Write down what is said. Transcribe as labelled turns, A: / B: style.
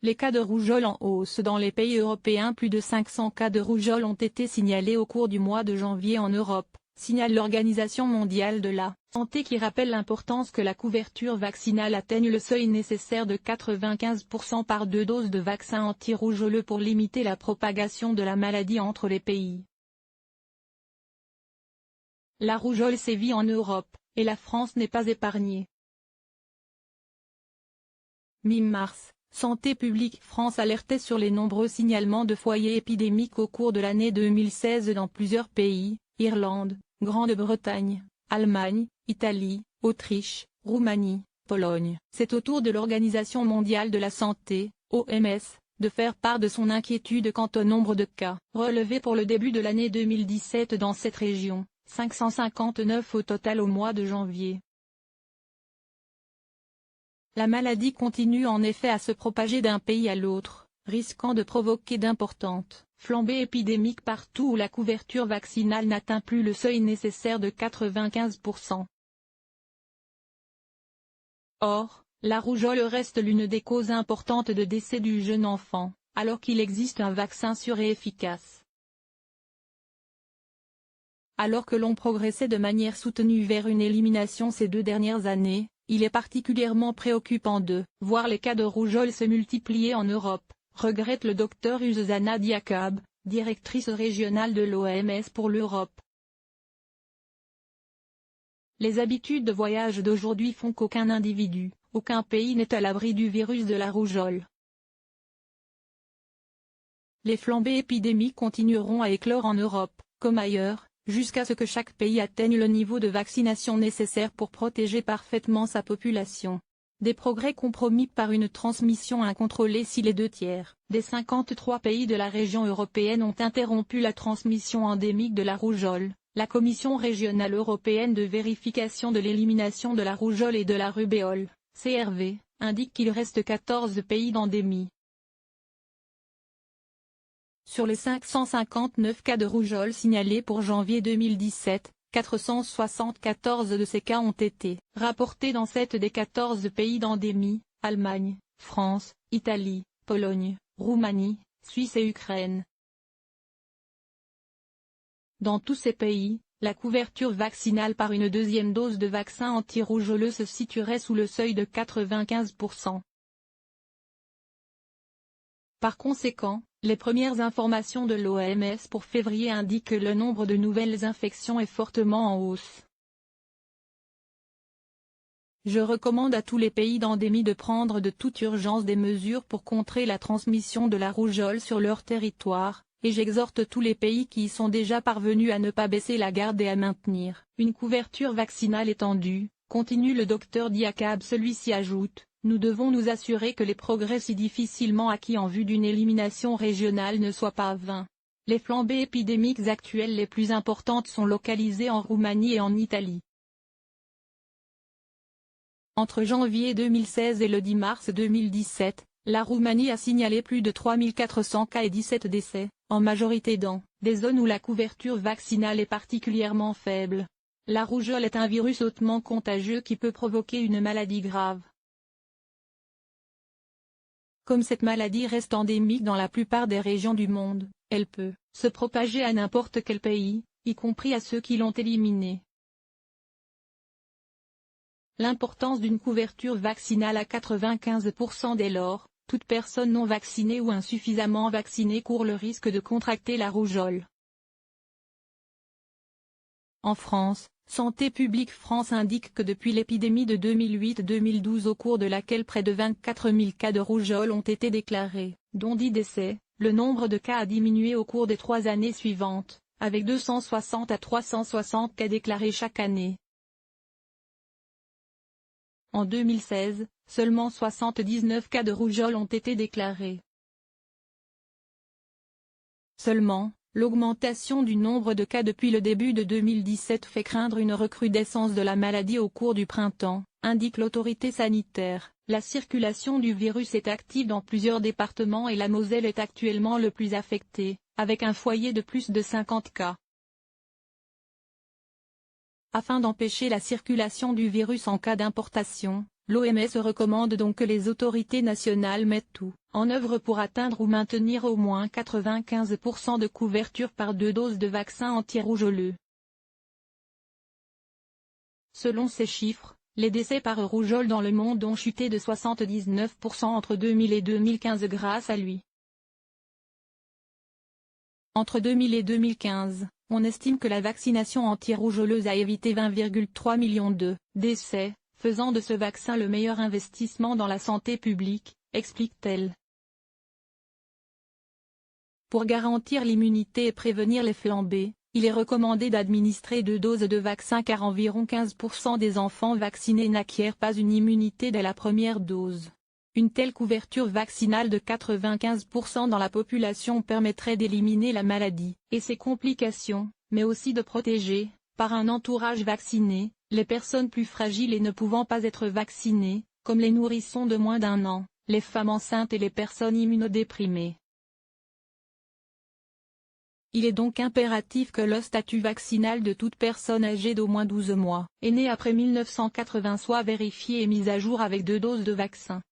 A: Les cas de rougeole en hausse dans les pays européens. Plus de 500 cas de rougeole ont été signalés au cours du mois de janvier en Europe, signale l'Organisation mondiale de la santé qui rappelle l'importance que la couverture vaccinale atteigne le seuil nécessaire de 95% par 2 doses de vaccin anti-rougeoleux pour limiter la propagation de la maladie entre les pays. La rougeole sévit en Europe, et la France n'est pas épargnée. Mi-mars, Santé publique France alertait sur les nombreux signalements de foyers épidémiques au cours de l'année 2016 dans plusieurs pays, Irlande, Grande-Bretagne, Allemagne, Italie, Autriche, Roumanie, Pologne. C'est au tour de l'Organisation mondiale de la santé, OMS, de faire part de son inquiétude quant au nombre de cas relevés pour le début de l'année 2017 dans cette région, 559 au total au mois de janvier. La maladie continue en effet à se propager d'un pays à l'autre, risquant de provoquer d'importantes flambées épidémiques partout où la couverture vaccinale n'atteint plus le seuil nécessaire de 95%. Or, la rougeole reste l'une des causes importantes de décès du jeune enfant, alors qu'il existe un vaccin sûr et efficace. Alors que l'on progressait de manière soutenue vers une élimination ces 2 dernières années, il est particulièrement préoccupant de voir les cas de rougeole se multiplier en Europe, regrette le Dr Zuzana Diakab, directrice régionale de l'OMS pour l'Europe. Les habitudes de voyage d'aujourd'hui font qu'aucun individu, aucun pays n'est à l'abri du virus de la rougeole. Les flambées épidémiques continueront à éclore en Europe, comme ailleurs, jusqu'à ce que chaque pays atteigne le niveau de vaccination nécessaire pour protéger parfaitement sa population. Des progrès compromis par une transmission incontrôlée. Si les 2 tiers des 53 pays de la région européenne ont interrompu la transmission endémique de la rougeole, la Commission régionale européenne de vérification de l'élimination de la rougeole et de la rubéole, CRV, indique qu'il reste 14 pays d'endémie. Sur les 559 cas de rougeole signalés pour janvier 2017, 474 de ces cas ont été rapportés dans 7 des 14 pays d'endémie, Allemagne, France, Italie, Pologne, Roumanie, Suisse et Ukraine. Dans tous ces pays, la couverture vaccinale par une 2e dose de vaccin anti-rougeoleux se situerait sous le seuil de 95%. Par conséquent, les premières informations de l'OMS pour février indiquent que le nombre de nouvelles infections est fortement en hausse. Je recommande à tous les pays d'endémie de prendre de toute urgence des mesures pour contrer la transmission de la rougeole sur leur territoire, et j'exhorte tous les pays qui y sont déjà parvenus à ne pas baisser la garde et à maintenir une couverture vaccinale étendue, continue le Dr Diakab. Celui-ci ajoute: nous devons nous assurer que les progrès si difficilement acquis en vue d'une élimination régionale ne soient pas vains. Les flambées épidémiques actuelles les plus importantes sont localisées en Roumanie et en Italie. Entre janvier 2016 et le 10 mars 2017, la Roumanie a signalé plus de 3400 cas et 17 décès, en majorité dans des zones où la couverture vaccinale est particulièrement faible. La rougeole est un virus hautement contagieux qui peut provoquer une maladie grave. Comme cette maladie reste endémique dans la plupart des régions du monde, elle peut se propager à n'importe quel pays, y compris à ceux qui l'ont éliminée. L'importance d'une couverture vaccinale à 95% dès lors, toute personne non vaccinée ou insuffisamment vaccinée court le risque de contracter la rougeole. En France, Santé publique France indique que depuis l'épidémie de 2008-2012 au cours de laquelle près de 24 000 cas de rougeole ont été déclarés, dont 10 décès, le nombre de cas a diminué au cours des 3 années suivantes, avec 260 à 360 cas déclarés chaque année. En 2016, seulement 79 cas de rougeole ont été déclarés. Seulement, l'augmentation du nombre de cas depuis le début de 2017 fait craindre une recrudescence de la maladie au cours du printemps, indique l'autorité sanitaire. La circulation du virus est active dans plusieurs départements et la Moselle est actuellement le plus affecté, avec un foyer de plus de 50 cas. Afin d'empêcher la circulation du virus en cas d'importation, L'OMS recommande donc que les autorités nationales mettent tout en œuvre pour atteindre ou maintenir au moins 95% de couverture par 2 doses de vaccin anti-rougeoleux. Selon ces chiffres, les décès par rougeole dans le monde ont chuté de 79% entre 2000 et 2015 grâce à lui. Entre 2000 et 2015, on estime que la vaccination anti-rougeoleuse a évité 20,3 millions de décès, faisant de ce vaccin le meilleur investissement dans la santé publique, explique-t-elle. Pour garantir l'immunité et prévenir les flambées, il est recommandé d'administrer 2 doses de vaccin car environ 15% des enfants vaccinés n'acquièrent pas une immunité dès la première dose. Une telle couverture vaccinale de 95% dans la population permettrait d'éliminer la maladie et ses complications, mais aussi de protéger, par un entourage vacciné, les personnes plus fragiles et ne pouvant pas être vaccinées, comme les nourrissons de moins d'1 an, les femmes enceintes et les personnes immunodéprimées. Il est donc impératif que le statut vaccinal de toute personne âgée d'au moins 12 mois et née après 1980 soit vérifié et mis à jour avec 2 doses de vaccin.